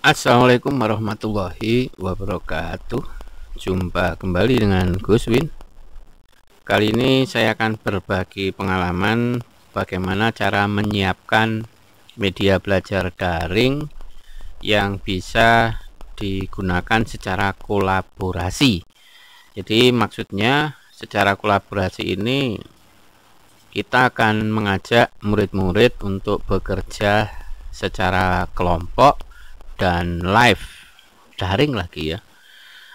Assalamualaikum warahmatullahi wabarakatuh. Jumpa kembali dengan Gus Win. Kali ini saya akan berbagi pengalaman bagaimana cara menyiapkan media belajar daring yang bisa digunakan secara kolaborasi. Jadi maksudnya secara kolaborasi ini kita akan mengajak murid-murid untuk bekerja secara kelompok dan live daring lagi ya.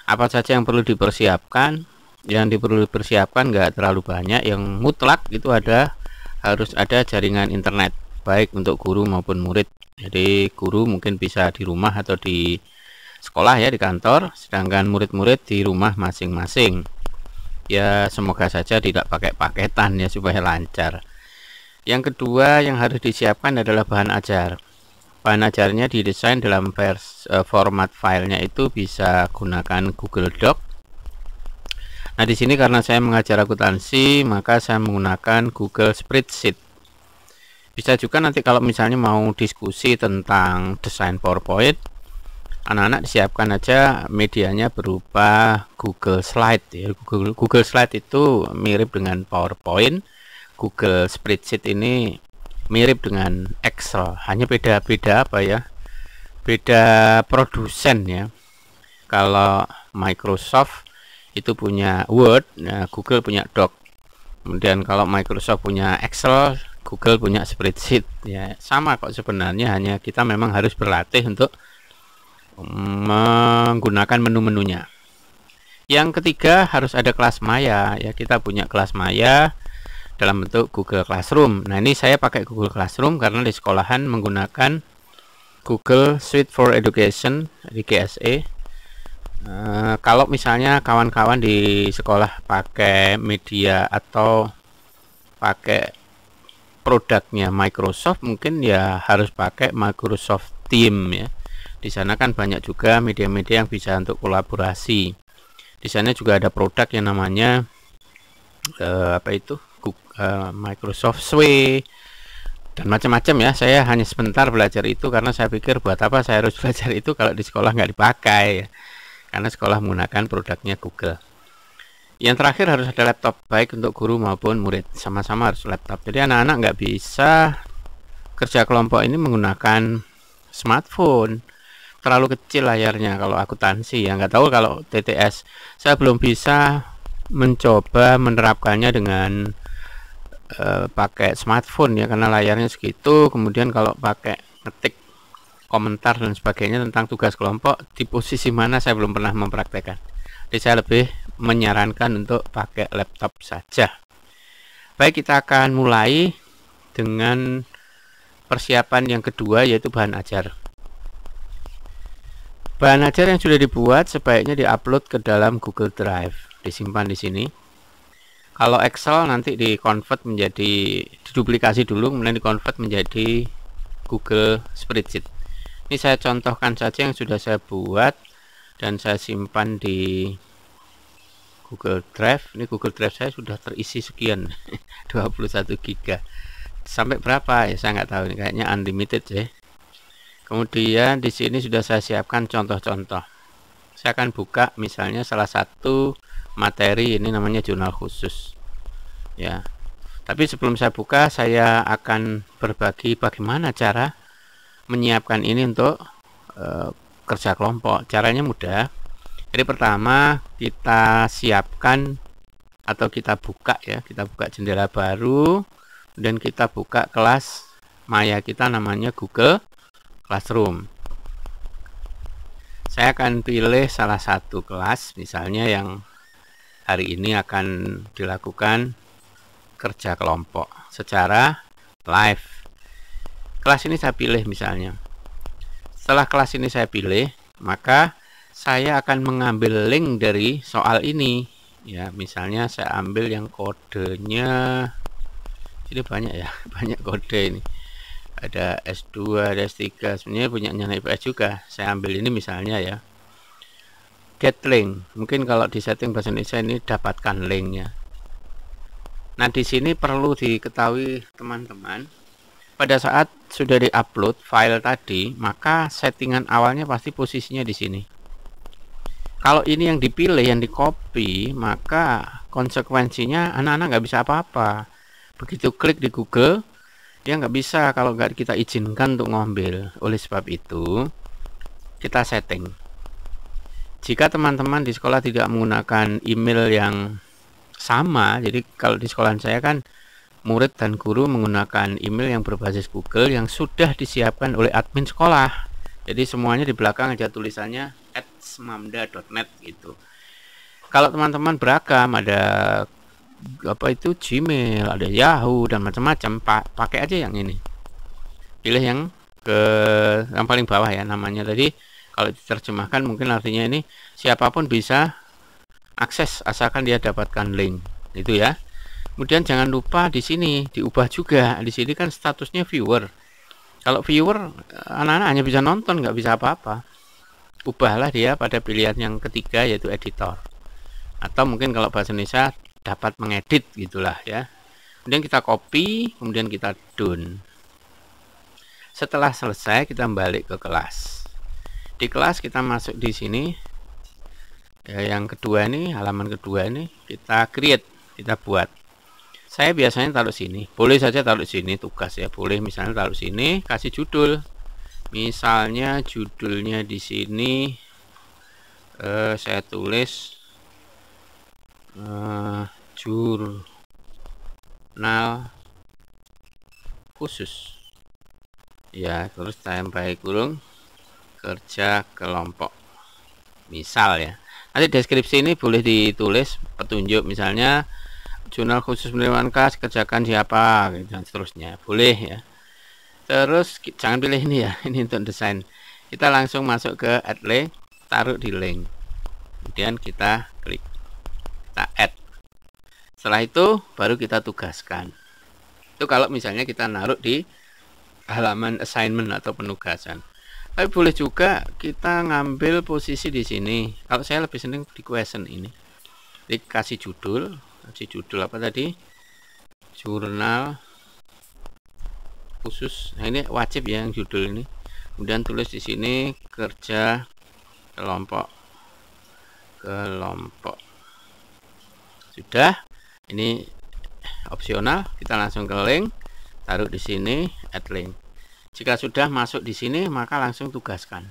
Apa saja yang perlu dipersiapkan? Yang perlu dipersiapkan nggak terlalu banyak. Yang mutlak itu harus ada jaringan internet, baik untuk guru maupun murid. Jadi guru mungkin bisa di rumah atau di sekolah ya, di kantor, sedangkan murid-murid di rumah masing-masing. Ya semoga saja tidak pakai paketan ya, supaya lancar. Yang kedua yang harus disiapkan adalah bahan ajar. Bahan ajarnya didesain dalam format filenya itu bisa gunakan Google Doc. Nah di sini karena saya mengajar akuntansi, maka saya menggunakan Google Spreadsheet. Bisa juga nanti kalau misalnya mau diskusi tentang desain PowerPoint, anak-anak disiapkan aja medianya berupa Google Slide ya. Google Slide itu mirip dengan PowerPoint. Google Spreadsheet ini mirip dengan Excel, hanya beda-beda apa ya, beda produsen ya. Kalau Microsoft itu punya Word, nah Google punya Doc. Kemudian kalau Microsoft punya Excel, Google punya Spreadsheet ya. Sama kok sebenarnya, hanya kita memang harus berlatih untuk menggunakan menu-menunya. Yang ketiga harus ada kelas maya ya. Kita punya kelas maya dalam bentuk Google Classroom. Nah ini saya pakai Google Classroom karena di sekolahan menggunakan Google Suite for Education di GSE. Kalau misalnya kawan-kawan di sekolah pakai media atau pakai produknya Microsoft, mungkin ya harus pakai Microsoft Teams ya. Di sana kan banyak juga media-media yang bisa untuk kolaborasi. Di sana juga ada produk yang namanya Microsoft Suite dan macam-macam ya. Saya hanya sebentar belajar itu karena saya pikir buat apa saya harus belajar itu kalau di sekolah nggak dipakai ya. Karena sekolah menggunakan produknya Google. Yang terakhir harus ada laptop, baik untuk guru maupun murid, sama-sama harus laptop. Jadi anak-anak nggak bisa kerja kelompok ini menggunakan smartphone, terlalu kecil layarnya kalau akuntansi ya. Nggak tahu kalau TTS, saya belum bisa mencoba menerapkannya dengan pakai smartphone ya, karena layarnya segitu. Kemudian kalau pakai ngetik komentar dan sebagainya tentang tugas kelompok, di posisi mana saya belum pernah mempraktekkan. Jadi saya lebih menyarankan untuk pakai laptop saja. Baik, kita akan mulai dengan persiapan yang kedua, yaitu bahan ajar. Bahan ajar yang sudah dibuat sebaiknya diupload ke dalam Google Drive, disimpan di sini. Kalau Excel nanti di-convert menjadi, diduplikasi dulu, kemudian di-convert menjadi Google Spreadsheet. Ini saya contohkan saja yang sudah saya buat dan saya simpan di Google Drive. Ini Google Drive saya sudah terisi sekian, 21 GB. Sampai berapa ya saya nggak tahu, ini kayaknya unlimited ya. Kemudian di sini sudah saya siapkan contoh-contoh. Saya akan buka misalnya salah satu materi, ini namanya jurnal khusus ya. Tapi sebelum saya buka, saya akan berbagi bagaimana cara menyiapkan ini untuk kerja kelompok. Caranya mudah. Jadi pertama kita siapkan atau kita buka ya, kita buka jendela baru dan kita buka kelas maya kita, namanya Google Classroom. Saya akan pilih salah satu kelas misalnya yang hari ini akan dilakukan kerja kelompok secara live. Kelas ini saya pilih misalnya. Setelah kelas ini saya pilih, maka saya akan mengambil link dari soal ini ya. Misalnya saya ambil yang kodenya, ini banyak ya, banyak kode ini. Ada S2, ada S3, sebenarnya punya IPS juga. Saya ambil ini misalnya ya, get link. Mungkin kalau di setting bahasa Indonesia ini dapatkan linknya. Nah di sini perlu diketahui teman-teman, pada saat sudah di-upload file tadi, maka settingan awalnya pasti posisinya di sini. Kalau ini yang dipilih, yang di-copy, maka konsekuensinya anak-anak nggak bisa apa-apa. Begitu klik di Google, dia nggak bisa kalau nggak kita izinkan untuk ngambil. Oleh sebab itu, kita setting. Jika teman-teman di sekolah tidak menggunakan email yang sama, jadi kalau di sekolah saya kan murid dan guru menggunakan email yang berbasis Google yang sudah disiapkan oleh admin sekolah. Jadi semuanya di belakang aja tulisannya @smamda.net gitu. Kalau teman-teman beragam, ada apa itu Gmail, ada Yahoo dan macam-macam, pakai aja yang ini. Pilih yang paling bawah ya namanya tadi. Kalau diterjemahkan mungkin artinya ini siapapun bisa akses asalkan dia dapatkan link. Itu ya. Kemudian jangan lupa di sini diubah juga. Di sini kan statusnya viewer. Kalau viewer, anak-anak hanya bisa nonton, nggak bisa apa-apa. Ubahlah dia pada pilihan yang ketiga, yaitu editor. Atau mungkin kalau bahasa Indonesia dapat mengedit gitulah ya. Kemudian kita copy, kemudian kita done. Setelah selesai kita balik ke kelas. Di kelas kita masuk di sini. Ya, yang kedua ini, halaman kedua ini kita create, kita buat. Saya biasanya taruh sini, boleh saja taruh sini tugas ya, boleh misalnya taruh sini, kasih judul, misalnya judulnya di sini saya tulis jurnal khusus ya, terus tambah kurung kerja kelompok misal ya. Nanti deskripsi ini boleh ditulis petunjuk, misalnya jurnal khusus penerimaan kelas kerjakan siapa gitu, dan seterusnya boleh ya. Terus jangan pilih ini ya, ini untuk desain. Kita langsung masuk ke add link, taruh di link, kemudian kita klik, kita add. Setelah itu baru kita tugaskan. Itu kalau misalnya kita naruh di halaman assignment atau penugasan. Tapi boleh juga kita ngambil posisi di sini. Kalau saya lebih senang di question ini. Dikasih judul apa tadi, jurnal khusus. Nah ini wajib ya yang judul ini. Kemudian tulis di sini kerja kelompok. Sudah. Ini opsional. Kita langsung ke link, taruh di sini, add link. Jika sudah masuk di sini, maka langsung tugaskan.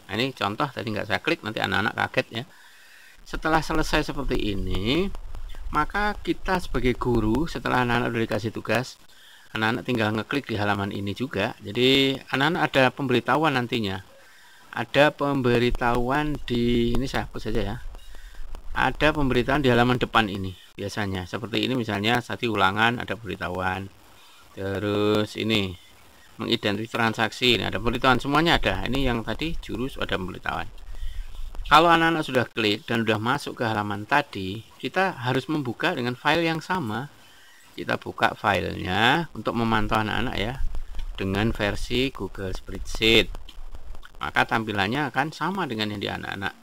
Nah ini contoh tadi nggak saya klik, nanti anak-anak kaget ya. Setelah selesai seperti ini, maka kita sebagai guru, setelah anak-anak sudah dikasih tugas, anak-anak tinggal ngeklik di halaman ini juga. Jadi anak-anak ada pemberitahuan nantinya. Ada pemberitahuan di ini, saya hapus saja ya. Ada pemberitahuan di halaman depan ini biasanya. Seperti ini misalnya tadi ulangan ada pemberitahuan. Terus ini mengidentifikasi transaksi, ini ada pemberitahuan, semuanya ada. Ini yang tadi jurus ada pemberitahuan. Kalau anak-anak sudah klik dan sudah masuk ke halaman tadi, kita harus membuka dengan file yang sama. Kita buka filenya untuk memantau anak-anak ya, dengan versi Google Spreadsheet. Maka tampilannya akan sama dengan yang di anak-anak.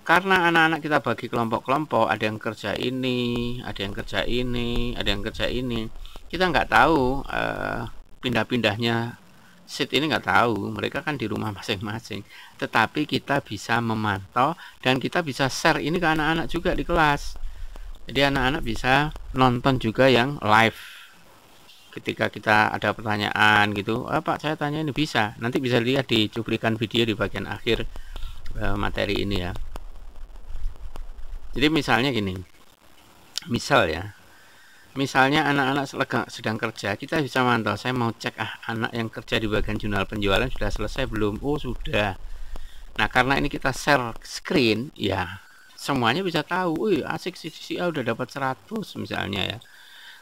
Karena anak-anak kita bagi kelompok-kelompok, ada yang kerja ini, ada yang kerja ini, ada yang kerja ini. Kita nggak tahu pindah-pindahnya sheet ini, nggak tahu, mereka kan di rumah masing-masing, tetapi kita bisa memantau dan kita bisa share ini ke anak-anak juga di kelas. Jadi anak-anak bisa nonton juga yang live ketika kita ada pertanyaan gitu. Pak saya tanya ini, bisa, nanti bisa lihat di cuplikan video di bagian akhir materi ini ya. Jadi misalnya gini, misalnya anak-anak sedang kerja, kita bisa mantau. Saya mau cek anak yang kerja di bagian jurnal penjualan sudah selesai belum? Oh sudah. Nah karena ini kita share screen ya, semuanya bisa tahu. Wih asik, si A udah dapat 100 misalnya ya.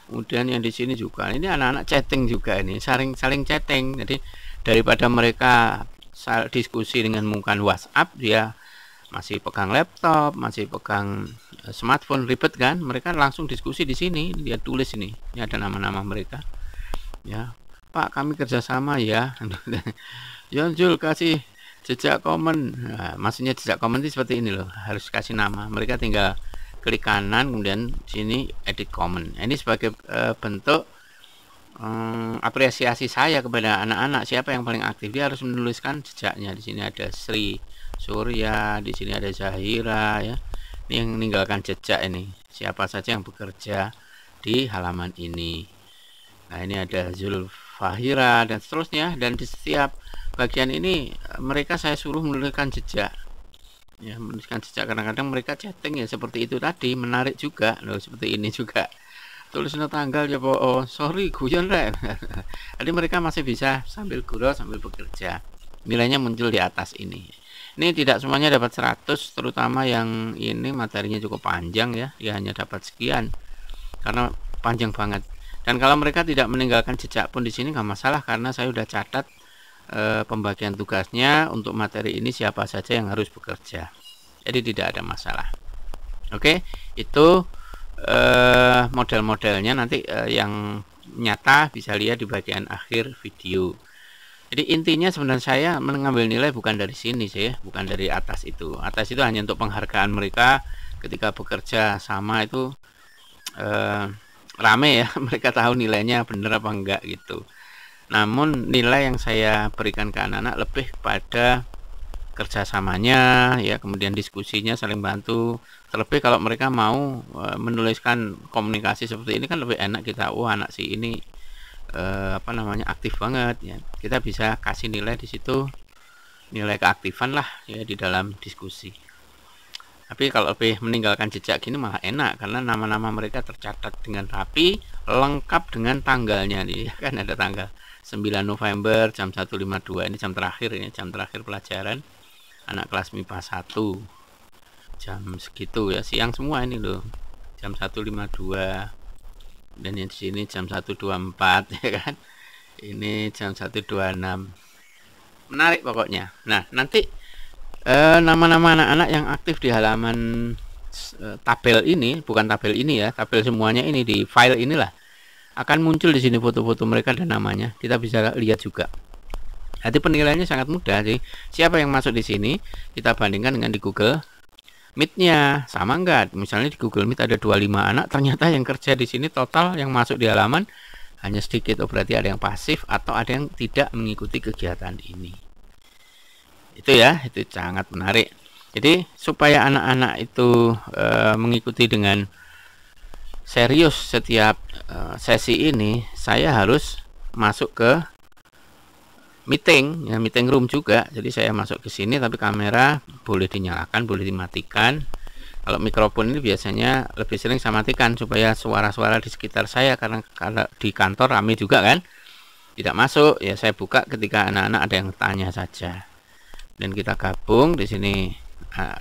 Kemudian yang di sini juga, ini anak-anak chatting juga, ini saling chatting. Jadi daripada mereka diskusi dengan menggunakan WhatsApp, dia masih pegang laptop, masih pegang smartphone, ribet kan, mereka langsung diskusi di sini. Dia tulis ini ada nama-nama mereka ya. Pak kami kerjasama ya. Jul kasih jejak komen. Nah, maksudnya jejak komen itu seperti ini loh, harus kasih nama. Mereka tinggal klik kanan, kemudian sini edit comment. Ini sebagai bentuk apresiasi saya kepada anak-anak, siapa yang paling aktif, dia harus menuliskan jejaknya. Di sini ada Sri Surya, di sini ada Zahira ya. Ini yang meninggalkan jejak ini. Siapa saja yang bekerja di halaman ini. Nah, ini ada Zulfahira dan seterusnya, dan di setiap bagian ini mereka saya suruh menuliskan jejak. Ya, menuliskan jejak. Kadang-kadang mereka chatting ya seperti itu tadi, menarik juga loh, seperti ini juga. Tulisnya tanggal ya, oh sorry guyon rek. Jadi mereka masih bisa sambil gurau sambil bekerja, nilainya muncul di atas ini. Ini tidak semuanya dapat 100, terutama yang ini materinya cukup panjang ya, dia hanya dapat sekian karena panjang banget. Dan kalau mereka tidak meninggalkan jejak pun di sini nggak masalah, karena saya sudah catat pembagian tugasnya untuk materi ini, siapa saja yang harus bekerja, jadi tidak ada masalah. Oke, itu model-modelnya nanti yang nyata bisa lihat di bagian akhir video. Jadi intinya sebenarnya saya mengambil nilai bukan dari sini sih ya, bukan dari atas itu. Atas itu hanya untuk penghargaan mereka ketika bekerja sama itu rame ya, mereka tahu nilainya bener apa enggak gitu. Namun nilai yang saya berikan ke anak-anak lebih pada kerjasamanya ya, kemudian diskusinya saling bantu. Terlebih kalau mereka mau menuliskan komunikasi seperti ini kan lebih enak kita, oh anak si ini aktif banget ya, kita bisa kasih nilai di situ, nilai keaktifan lah ya di dalam diskusi. Tapi kalau lebih meninggalkan jejak gini malah enak, karena nama-nama mereka tercatat dengan rapi, lengkap dengan tanggalnya nih kan, ada tanggal 9 November jam 1.52, ini jam terakhir, ini jam terakhir pelajaran anak kelas MIPA 1 jam segitu ya, siang semua ini loh, jam 1.52, dan yang di sini jam 1.24 ya kan, ini jam 1.26. Menarik pokoknya. Nah, nanti nama-nama anak-anak yang aktif di halaman tabel ini, bukan tabel ini ya, tabel semuanya ini di file inilah, akan muncul di sini foto-foto mereka dan namanya, kita bisa lihat juga. Jadi penilaiannya sangat mudah sih. Siapa yang masuk di sini, kita bandingkan dengan di Google Meet-nya, sama enggak? Misalnya di Google Meet ada 25 anak, ternyata yang kerja di sini total yang masuk di halaman hanya sedikit. Oh, berarti ada yang pasif atau ada yang tidak mengikuti kegiatan ini. Itu ya, itu sangat menarik. Jadi supaya anak-anak itu mengikuti dengan serius setiap sesi ini, saya harus masuk ke meeting ya, meeting room juga. Jadi saya masuk ke sini, tapi kamera boleh dinyalakan, boleh dimatikan. Kalau mikrofon ini biasanya lebih sering saya matikan supaya suara-suara di sekitar saya, karena kalau di kantor rame juga kan, tidak masuk ya. Saya buka ketika anak-anak ada yang tanya saja, dan kita gabung di sini.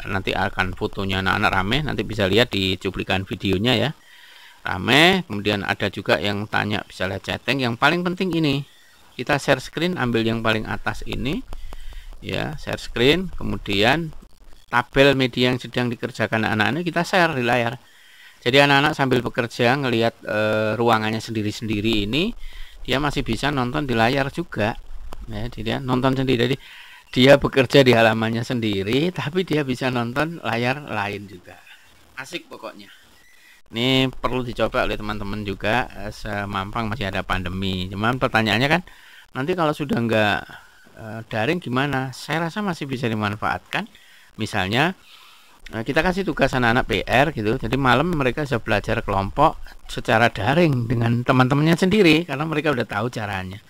Nanti akan fotonya anak-anak rame, nanti bisa lihat di cuplikan videonya ya, rame. Kemudian ada juga yang tanya, bisa lihat chatting. Yang paling penting ini kita share screen, ambil yang paling atas ini ya, share screen, kemudian tabel media yang sedang dikerjakan anak-anak kita share di layar. Jadi anak-anak sambil bekerja ngelihat ruangannya sendiri-sendiri ini, dia masih bisa nonton di layar juga ya. Dia nonton sendiri, jadi dia bekerja di halamannya sendiri, tapi dia bisa nonton layar lain juga. Asik pokoknya. Ini perlu dicoba oleh teman-teman juga, semampang masih ada pandemi. Cuman pertanyaannya kan, nanti kalau sudah nggak daring gimana? Saya rasa masih bisa dimanfaatkan. Misalnya kita kasih tugas anak-anak PR gitu, jadi malam mereka bisa belajar kelompok secara daring dengan teman-temannya sendiri, karena mereka udah tahu caranya.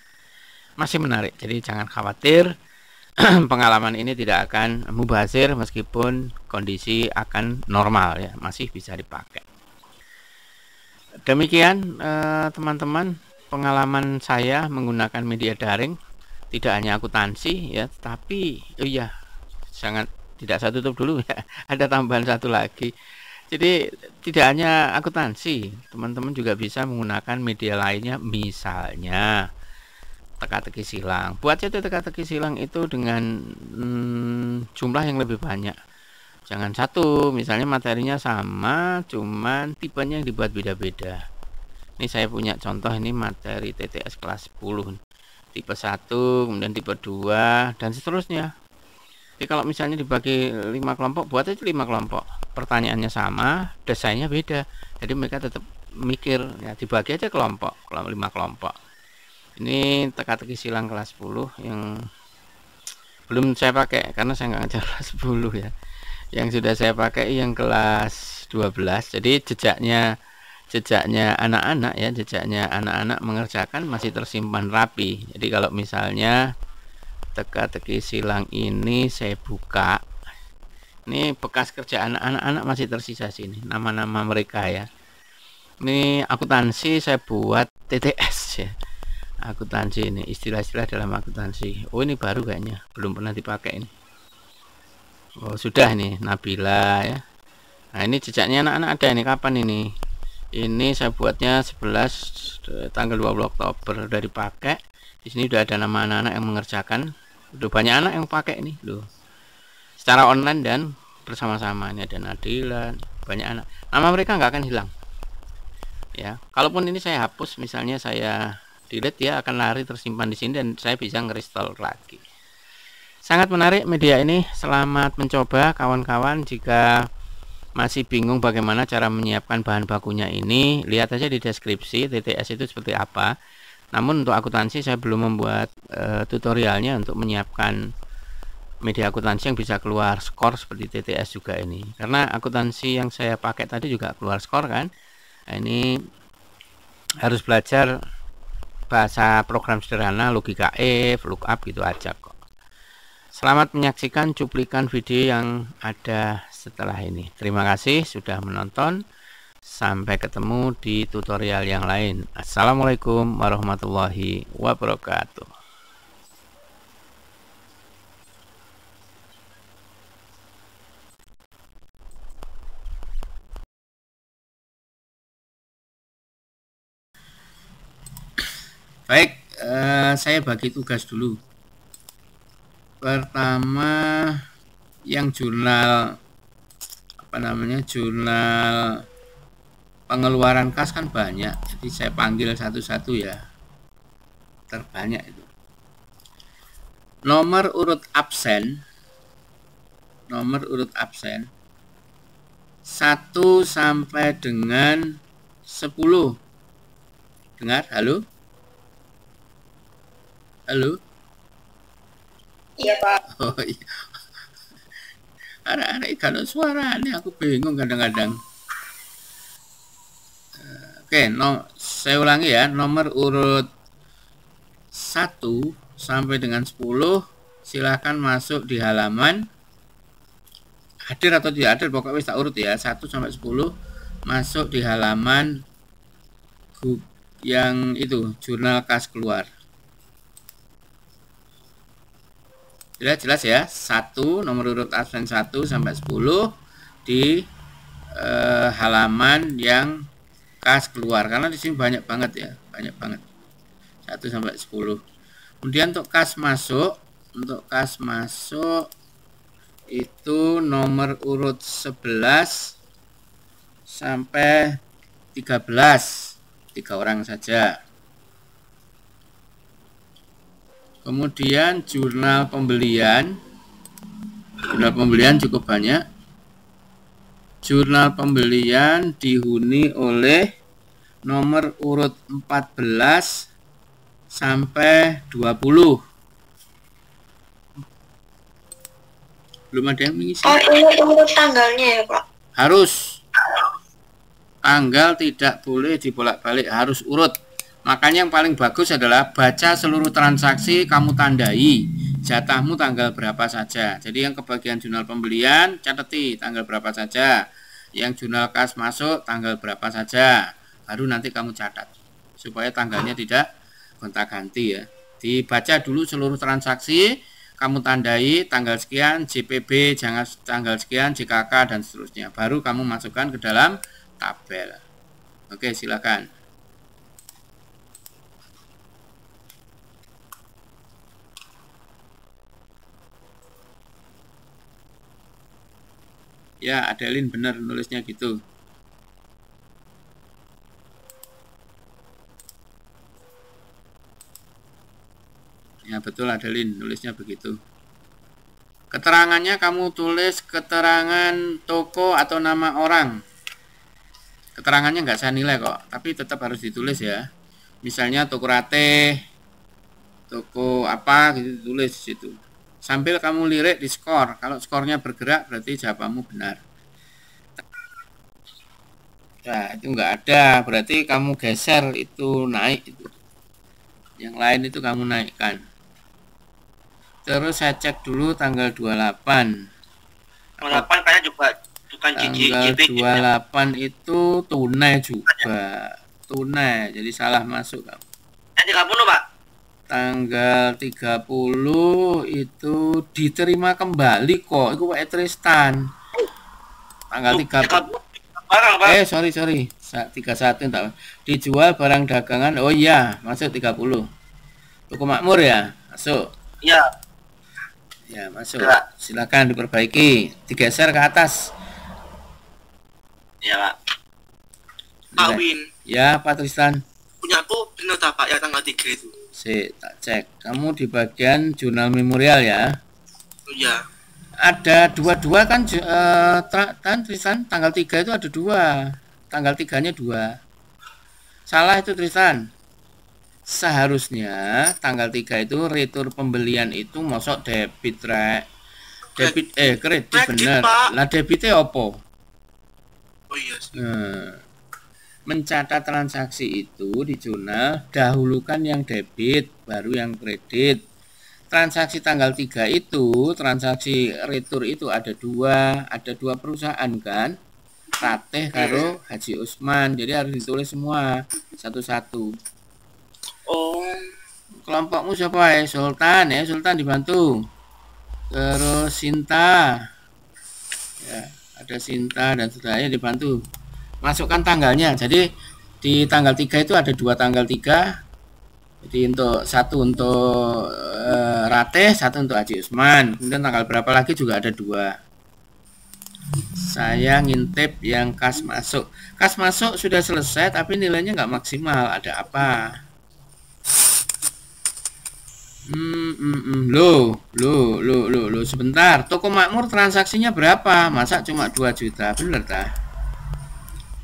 Masih menarik, jadi jangan khawatir. Pengalaman ini tidak akan mubazir meskipun kondisi akan normal ya, masih bisa dipakai. Demikian teman-teman, pengalaman saya menggunakan media daring, tidak hanya akuntansi ya, tapi iya, sangat tidak, saya tutup dulu ya, ada tambahan satu lagi. Jadi tidak hanya akuntansi, teman-teman juga bisa menggunakan media lainnya, misalnya teka-teki silang. Buat saja teka-teki silang itu dengan jumlah yang lebih banyak. Jangan satu, misalnya materinya sama, cuman tipenya yang dibuat beda-beda. Ini saya punya contoh, ini materi TTS kelas 10, tipe 1, kemudian tipe 2, dan seterusnya. Jadi kalau misalnya dibagi 5 kelompok, buat aja 5 kelompok. Pertanyaannya sama, desainnya beda. Jadi mereka tetap mikir, ya dibagi aja kelompok, 5 kelompok. Ini teka-teki silang kelas 10 yang belum saya pakai karena saya nggak ngajar kelas 10 ya. Yang sudah saya pakai yang kelas 12. Jadi jejaknya anak-anak ya, jejaknya anak-anak mengerjakan masih tersimpan rapi. Jadi kalau misalnya teka-teki silang ini saya buka, ini bekas kerjaan anak-anak masih tersisa sini, nama-nama mereka ya. Ini akuntansi saya buat TTS ya. Akuntansi ini istilah-istilah dalam akuntansi. Oh ini baru kayaknya, belum pernah dipakai ini. Oh sudah nih Nabila ya. Nah ini jejaknya anak-anak ada ini kapan ini? Ini saya buatnya 11 tanggal 20 Oktober udah dipakai. Di sini udah ada nama anak-anak yang mengerjakan. Udah banyak anak yang pakai ini loh. Secara online dan bersama-sama. Ini ada Nadila, banyak anak. Nama mereka nggak akan hilang. Ya, kalaupun ini saya hapus, misalnya saya delete, dia akan lari tersimpan di sini dan saya bisa nge-restore lagi. Sangat menarik media ini. Selamat mencoba kawan-kawan. Jika masih bingung bagaimana cara menyiapkan bahan bakunya ini, lihat aja di deskripsi TTS itu seperti apa. Namun untuk akuntansi saya belum membuat tutorialnya untuk menyiapkan media akuntansi yang bisa keluar skor seperti TTS juga ini. Karena akuntansi yang saya pakai tadi juga keluar skor kan. Nah, ini harus belajar bahasa program sederhana, logika if, lookup gitu aja kok. Selamat menyaksikan cuplikan video yang ada setelah ini. Terima kasih sudah menonton. Sampai ketemu di tutorial yang lain. Assalamualaikum warahmatullahi wabarakatuh. Baik, saya bagi tugas dulu. Pertama, yang jurnal jurnal pengeluaran kas kan banyak, jadi saya panggil satu-satu ya, terbanyak itu. Nomor urut absen 1 sampai dengan 10. Dengar? Halo? Iya Pak. Oh iya. Arek-arek kalau suara ini aku bingung kadang-kadang. Oke, saya ulangi ya, nomor urut 1 sampai dengan 10 silahkan masuk di halaman. Hadir atau tidak hadir pokoknya tak urut ya, 1 sampai 10 masuk di halaman yang itu jurnal kas keluar. Jelas ya, 1 nomor urut absen 1 sampai 10 di halaman yang kas keluar, karena di sini banyak banget ya, 1 sampai 10. Kemudian untuk kas masuk itu nomor urut 11 sampai 13, 3 orang saja. Kemudian jurnal pembelian cukup banyak. Jurnal pembelian dihuni oleh nomor urut 14 sampai 20. Belum ada yang mengisi. Oh, ini urut tanggalnya ya Pak? Harus. Tanggal tidak boleh dibolak-balik, harus urut. Makanya yang paling bagus adalah baca seluruh transaksi, kamu tandai jatahmu tanggal berapa saja. Jadi yang kebagian jurnal pembelian catati tanggal berapa saja, yang jurnal kas masuk tanggal berapa saja, baru nanti kamu catat supaya tanggalnya tidak gonta-ganti ya. Dibaca dulu seluruh transaksi, kamu tandai tanggal sekian, JPB jangan tanggal sekian, JKK dan seterusnya, baru kamu masukkan ke dalam tabel. Oke, silakan. Ya, Adeline benar nulisnya gitu. Ya, betul Adeline nulisnya begitu. Keterangannya kamu tulis keterangan toko atau nama orang. Keterangannya nggak saya nilai kok, tapi tetap harus ditulis ya. Misalnya toko Rate, toko apa gitu, tulis di situ. Sambil kamu lirik di skor. Kalau skornya bergerak berarti jawabanmu benar. Nah, itu enggak ada, berarti kamu geser itu naik itu. Yang lain itu kamu naikkan. Terus saya cek dulu tanggal 28. 28 kayaknya juga bukan Tanggal 28 itu tunai juga. Tunai, jadi salah masuk kamu. Yang 30 Pak. Tanggal 30 itu diterima kembali kok. Itu Pak Tristan. Tanggal 30. Barang, Pak. Sorry. 31 enggak. Dijual barang dagangan. Oh iya, masuk 30. Toko Makmur ya? Masuk. Iya. Ya, masuk. Silakan diperbaiki. Digeser ke atas. Iya, Pak. Pak Win. Ya, Pak Tristan. Punya aku benar tak Pak ya tanggal 3 itu. Tak cek. Kamu di bagian jurnal memorial ya. Oh iya. Ada dua kan Tristan, tanggal 3 itu ada 2. Tanggal 3-nya 2. Salah itu Tristan. Seharusnya tanggal 3 itu retur pembelian itu mosok debit rek. Kredit bener. Lah debitnya apa? Oh iya. Mencatat transaksi itu di jurnal dahulukan yang debit baru yang kredit. Transaksi tanggal 3 itu, transaksi retur itu ada dua perusahaan kan, Rateh karo Haji Usman, jadi harus ditulis semua satu-satu. Oh, Kelompokmu siapa ya? Sultan ya, Sultan dibantu. Terus Sinta, ya ada Sinta dan saudaranya dibantu. Masukkan tanggalnya, jadi di tanggal 3 itu ada 2 tanggal 3. Jadi satu untuk Rateh, satu untuk Haji Usman. Kemudian tanggal berapa lagi juga ada 2. Saya ngintip yang kas masuk. Kas masuk sudah selesai tapi nilainya nggak maksimal. Ada apa? Loh, sebentar. Toko Makmur transaksinya berapa? Masa cuma 2 juta? Bener tak?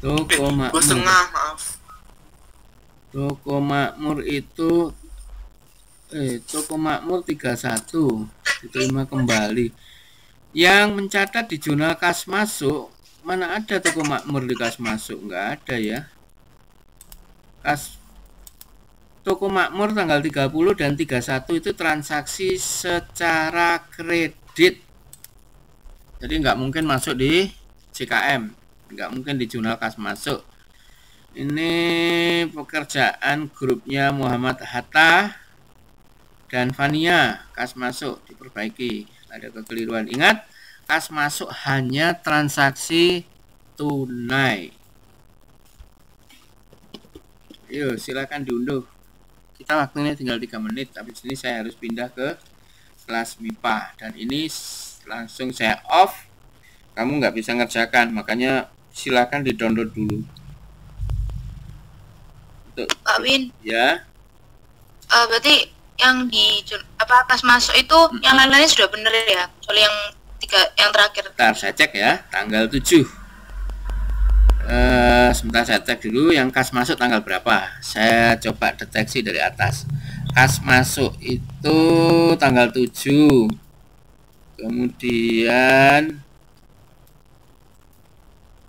Toko Makmur. 2,5 maaf. Toko Makmur itu Toko Makmur 31 diterima kembali. Yang mencatat di jurnal kas masuk, mana ada Toko Makmur di kas masuk? Enggak ada ya. Toko Makmur tanggal 30 dan 31 itu transaksi secara kredit. Jadi nggak mungkin masuk di CKM, nggak mungkin di jurnal kas masuk. Ini pekerjaan grupnya Muhammad Hatta dan Fania. Kas masuk diperbaiki, ada kekeliruan. Ingat, kas masuk hanya transaksi tunai. Yuk silakan diunduh. Kita waktunya tinggal 3 menit, tapi sini saya harus pindah ke kelas MIPA dan ini langsung saya off. Kamu nggak bisa ngerjakan, makanya silakan di download dulu. Pak Win. Ya. Berarti yang di kas masuk itu yang lain-lainnya sudah benar ya, kecuali yang terakhir. Bentar, saya cek ya, tanggal 7. Sebentar saya cek dulu yang kas masuk tanggal berapa. Saya coba deteksi dari atas. Kas masuk itu tanggal 7. Kemudian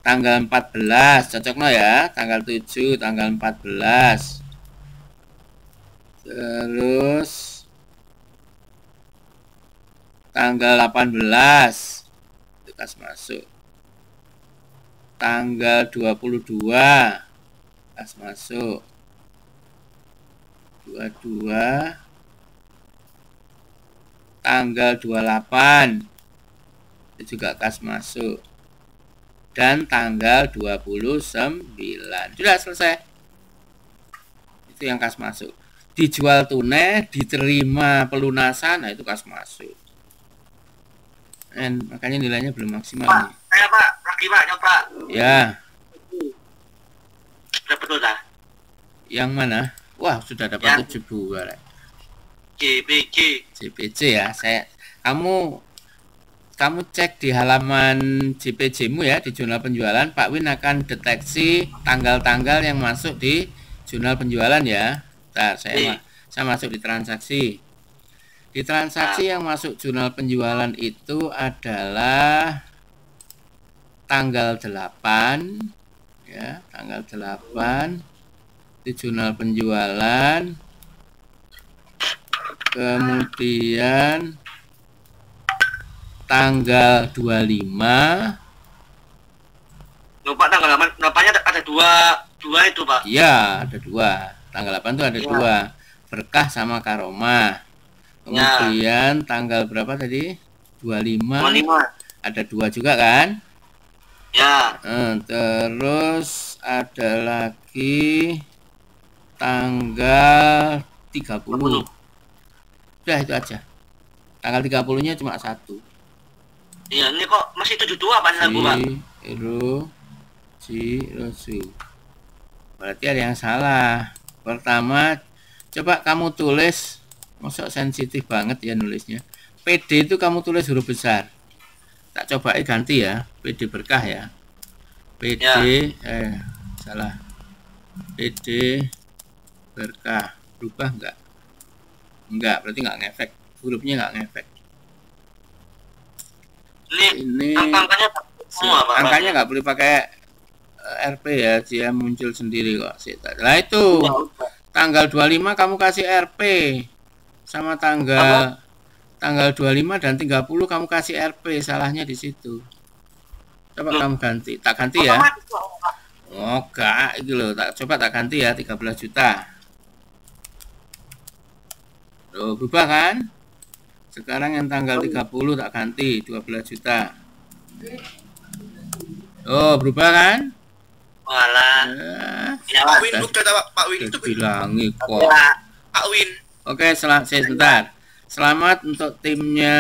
tanggal 14, cocok no ya, tanggal 7, tanggal 14. Terus tanggal 18 itu kas masuk. Tanggal 22 kas masuk. 22. Tanggal 28 itu juga kas masuk. Dan tanggal 29 sudah selesai. Itu yang kas masuk. Dijual tunai, diterima pelunasan, nah itu kas masuk. Dan makanya nilainya belum maksimal. Pak, saya Pak, lagi Pak, nyoba. Ya. Sudah betul dah. Yang mana? Wah, sudah dapat 72. JPC ya. Kamu cek di halaman JPJ-mu ya, di jurnal penjualan. Pak Win akan deteksi tanggal-tanggal yang masuk di jurnal penjualan ya. Bentar, Saya masuk di transaksi. Di transaksi yang masuk jurnal penjualan itu adalah tanggal 8 ya, tanggal 8 di jurnal penjualan. Kemudian tanggal 25. Lupa tanggal 8-nya ada dua itu, Pak. Iya, ada 2. Tanggal 8 itu ada 2. Berkah sama Karomah. Kemudian tanggal berapa tadi? 25. Ada 2 juga kan? Ya. Terus ada lagi tanggal 30. Udah itu aja. Tanggal 30-nya cuma 1. Iya, ini kok masih 72 Pak Bu, Pak. Berarti ada yang salah. Pertama, coba kamu tulis, masuk sensitif banget ya nulisnya. PD itu kamu tulis huruf besar. Tak coba ganti ya, PD berkah ya. PD salah. PD berkah berubah enggak? Enggak, berarti enggak ngefek. Hurufnya enggak ngefek. Ini angkanya semua, Pak. Angkanya enggak boleh pakai RP ya, dia muncul sendiri kok. Nah itu tanggal 25 kamu kasih RP sama tanggal 25 dan 30 kamu kasih RP, salahnya di situ. Coba kamu ganti, tak ganti ya. Oh enggak, itu loh, coba tak ganti ya, 13 juta. Loh, berubah kan? Sekarang yang tanggal 30 tak ganti 12 juta. Oh, berubah kan? Walah. Ya, Pak Win Pak Win itu bilangi kok. Ya. Pak Win. Oke, sebentar. Selamat untuk timnya